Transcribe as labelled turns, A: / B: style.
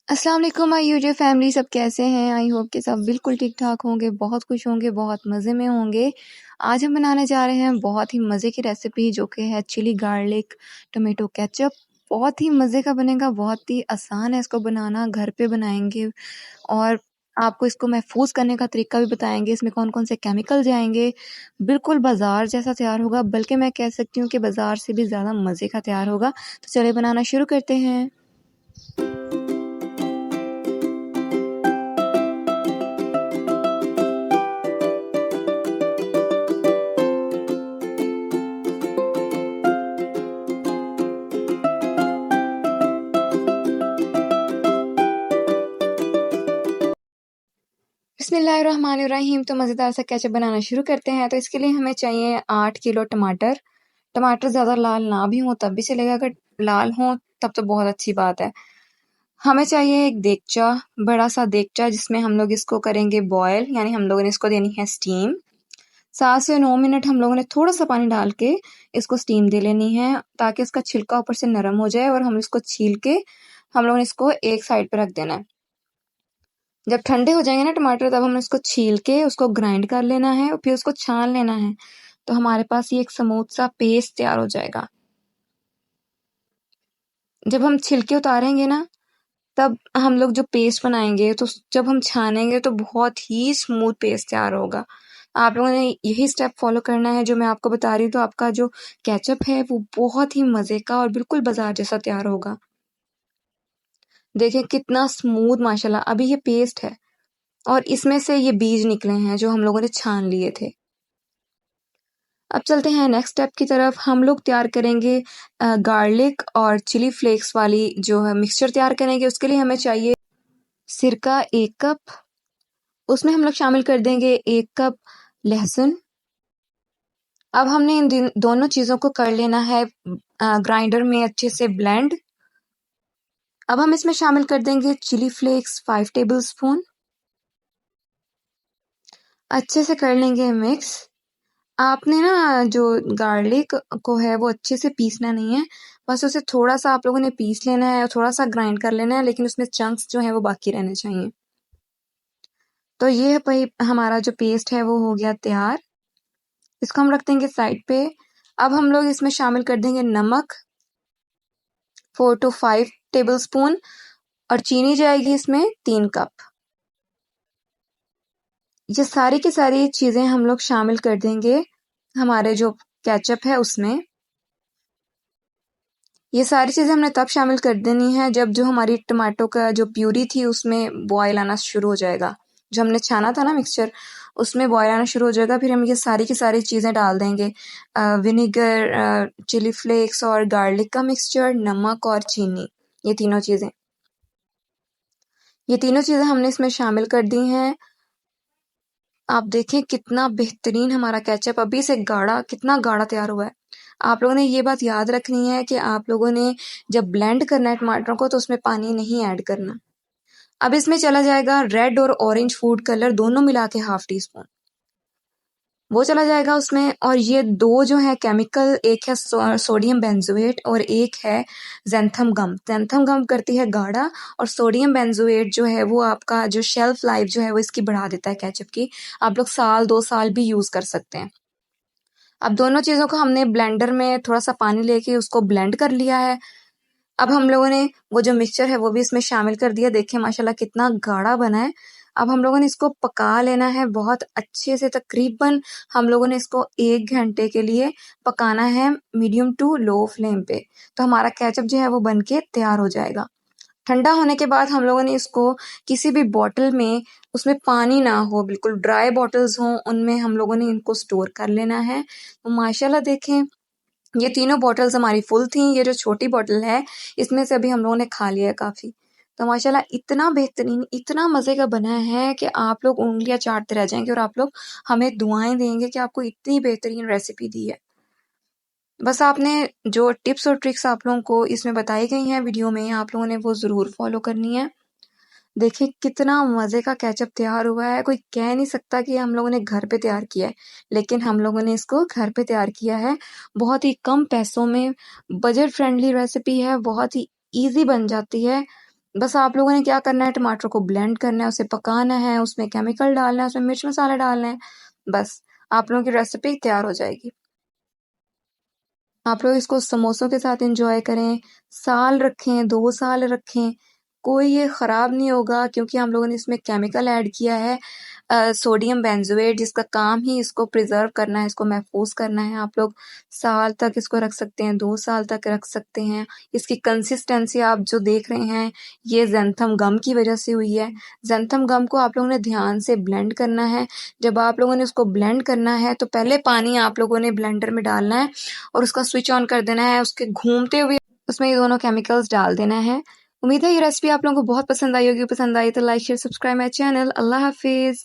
A: अस्सलाम वालेकुम my YouTube family, सब कैसे हैं? आई होप कि सब बिल्कुल ठीक-ठाक होंगे, बहुत खुश होंगे, बहुत मज़े में होंगे। आज हम बनाने जा रहे हैं बहुत ही मज़े की रेसिपी जो कि है चिली गार्लिक टोमेटो केचप। बहुत ही मज़े का बनेगा, बहुत ही आसान है इसको बनाना, घर पे बनाएँगे और आपको इसको महफ़ूज़ करने का तरीका भी बताएँगे, इसमें कौन-कौन से केमिकल जाएँगे। बिल्कुल बाज़ार जैसा तैयार होगा, बल्कि मैं कह सकती हूँ कि बाज़ार से भी ज़्यादा मज़े का तैयार होगा। तो चलिए बनाना शुरू करते हैं। बिस्मिल्लाहिर्रहमानिर्रहीम। तो मज़ेदार सा केचप बनाना शुरू करते हैं। तो इसके लिए हमें चाहिए 8 किलो टमाटर। टमाटर ज़्यादा लाल ना भी हों तब भी चलेगा, अगर लाल हों तब तो बहुत अच्छी बात है। हमें चाहिए एक देगचा, बड़ा सा देगचा जिसमें हम लोग इसको करेंगे बॉयल, यानी हम लोगों ने इसको देनी है स्टीम। 7 से 9 मिनट हम लोगों ने थोड़ा सा पानी डाल के इसको स्टीम दे लेनी है ताकि इसका छिलका ऊपर से नरम हो जाए और हम इसको छील के हम लोगों ने इसको एक साइड पे रख देना है। जब ठंडे हो जाएंगे ना टमाटर, तब हम इसको छील के उसको ग्राइंड कर लेना है और फिर उसको छान लेना है। तो हमारे पास ये एक स्मूथ सा पेस्ट तैयार हो जाएगा। जब हम छिलके उतारेंगे ना, तब हम लोग जो पेस्ट बनाएंगे, तो जब हम छानेंगे तो बहुत ही स्मूथ पेस्ट तैयार होगा। आप लोगों ने यही स्टेप फॉलो करना है जो मैं आपको बता रही हूँ, तो आपका जो केचप है वो बहुत ही मजे का और बिल्कुल बाजार जैसा तैयार होगा। देखिए कितना स्मूथ माशाल्लाह। अभी ये पेस्ट है और इसमें से ये बीज निकले हैं जो हम लोगों ने छान लिए थे। अब चलते हैं नेक्स्ट स्टेप की तरफ। हम लोग तैयार करेंगे गार्लिक और चिली फ्लेक्स वाली जो है मिक्सचर तैयार करेंगे। उसके लिए हमें चाहिए सिरका 1 कप, उसमें हम लोग शामिल कर देंगे 1 कप लहसुन। अब हमने इन दोनों चीज़ों को कर लेना है ग्राइंडर में अच्छे से ब्लेंड। अब हम इसमें शामिल कर देंगे चिली फ्लेक्स 5 टेबल स्पून। अच्छे से कर लेंगे मिक्स। आपने ना जो गार्लिक को है वो अच्छे से पीसना नहीं है, बस उसे थोड़ा सा आप लोगों ने पीस लेना है और थोड़ा सा ग्राइंड कर लेना है, लेकिन उसमें चंक्स जो है वो बाकी रहने चाहिए। तो ये भाई हमारा जो पेस्ट है वो हो गया तैयार। इसको हम रख देंगे साइड पे। अब हम लोग इसमें शामिल कर देंगे नमक 4 to 5 टेबल स्पून और चीनी जाएगी इसमें 3 कप। ये सारी की सारी चीज़ें हम लोग शामिल कर देंगे हमारे जो केचप है उसमें। ये सारी चीज़ें हमने तब शामिल कर देनी है जब जो हमारी टमाटो का जो प्यूरी थी उसमें बॉयल आना शुरू हो जाएगा। जो हमने छाना था ना मिक्सचर, उसमें बॉयल आना शुरू हो जाएगा। फिर हम ये सारी की सारी चीज़ें डाल देंगे। विनेगर, चिली फ्लेक्स और गार्लिक का मिक्सचर, नमक और चीनी, ये तीनों चीज़ें। ये तीनों चीज़ें हमने इसमें शामिल कर दी हैं। आप देखें कितना बेहतरीन हमारा केचप अभी से गाढ़ा, कितना गाढ़ा तैयार हुआ है। आप लोगों ने ये बात याद रखनी है कि आप लोगों ने जब ब्लेंड करना है टमाटरों को तो उसमें पानी नहीं ऐड करना। अब इसमें चला जाएगा रेड और ऑरेंज फूड कलर दोनों मिला के ½ टी स्पून, वो चला जाएगा उसमें। और ये 2 जो है केमिकल, एक है सोडियम बेंजोएट और एक है ज़ैंथम गम। ज़ैंथम गम करती है गाढ़ा और सोडियम बेंजोएट जो है वो आपका जो शेल्फ लाइफ जो है वो इसकी बढ़ा देता है केचप की। आप लोग साल 2 साल भी यूज़ कर सकते हैं। अब दोनों चीज़ों को हमने ब्लेंडर में थोड़ा सा पानी लेके उसको ब्लेंड कर लिया है। अब हम लोगों ने वो जो मिक्सचर है वो भी इसमें शामिल कर दिया। देखिए माशाल्लाह कितना गाढ़ा बना है। अब हम लोगों ने इसको पका लेना है बहुत अच्छे से। तकरीबन हम लोगों ने इसको 1 घंटे के लिए पकाना है मीडियम टू लो फ्लेम पे। तो हमारा केचप जो है वो बन के तैयार हो जाएगा। ठंडा होने के बाद हम लोगों ने इसको किसी भी बॉटल में, उसमें पानी ना हो, बिल्कुल ड्राई बॉटल्स हों, उनमें हम लोगों ने इनको स्टोर कर लेना है। तो माशाल्लाह देखें ये तीनों बॉटल्स हमारी फुल थी। ये जो छोटी बॉटल है इसमें से अभी हम लोगों ने खा लिया है काफ़ी। तो माशाल्लाह इतना बेहतरीन, इतना मज़े का बना है कि आप लोग उँगलियाँ चाटते रह जाएंगे और आप लोग हमें दुआएं देंगे कि आपको इतनी बेहतरीन रेसिपी दी है। बस आपने जो टिप्स और ट्रिक्स आप लोगों को इसमें बताई गई हैं वीडियो में, आप लोगों ने वो ज़रूर फॉलो करनी है। देखिए कितना मज़े का केचप तैयार हुआ है। कोई कह नहीं सकता कि हम लोगों ने घर पे तैयार किया है, लेकिन हम लोगों ने इसको घर पे तैयार किया है। बहुत ही कम पैसों में बजट फ्रेंडली रेसिपी है, बहुत ही ईज़ी बन जाती है। बस आप लोगों ने क्या करना है, टमाटर को ब्लेंड करना है, उसे पकाना है, उसमें केमिकल डालना है, उसमें मिर्च मसाला डालना है, बस आप लोगों की रेसिपी तैयार हो जाएगी। आप लोग इसको समोसों के साथ एंजॉय करें, साल रखें, 2 साल रखें, कोई ये खराब नहीं होगा क्योंकि हम लोगों ने इसमें केमिकल ऐड किया है सोडियम बेंजोएट जिसका काम ही इसको प्रिजर्व करना है, इसको महफूज करना है। आप लोग साल तक इसको रख सकते हैं, 2 साल तक रख सकते हैं। इसकी कंसिस्टेंसी आप जो देख रहे हैं, ये ज़ैंथम गम की वजह से हुई है। ज़ैंथम गम को आप लोगों ने ध्यान से ब्लेंड करना है। जब आप लोगों ने उसको ब्लेंड करना है तो पहले पानी आप लोगों ने ब्लेंडर में डालना है और उसका स्विच ऑन कर देना है, उसके घूमते हुए उसमें ये दोनों केमिकल्स डाल देना है। उम्मीद है ये रेसिपी आप लोगों को बहुत पसंद आई होगी। पसंद आई तो like share subscribe my channel. अल्लाह हाफिज़।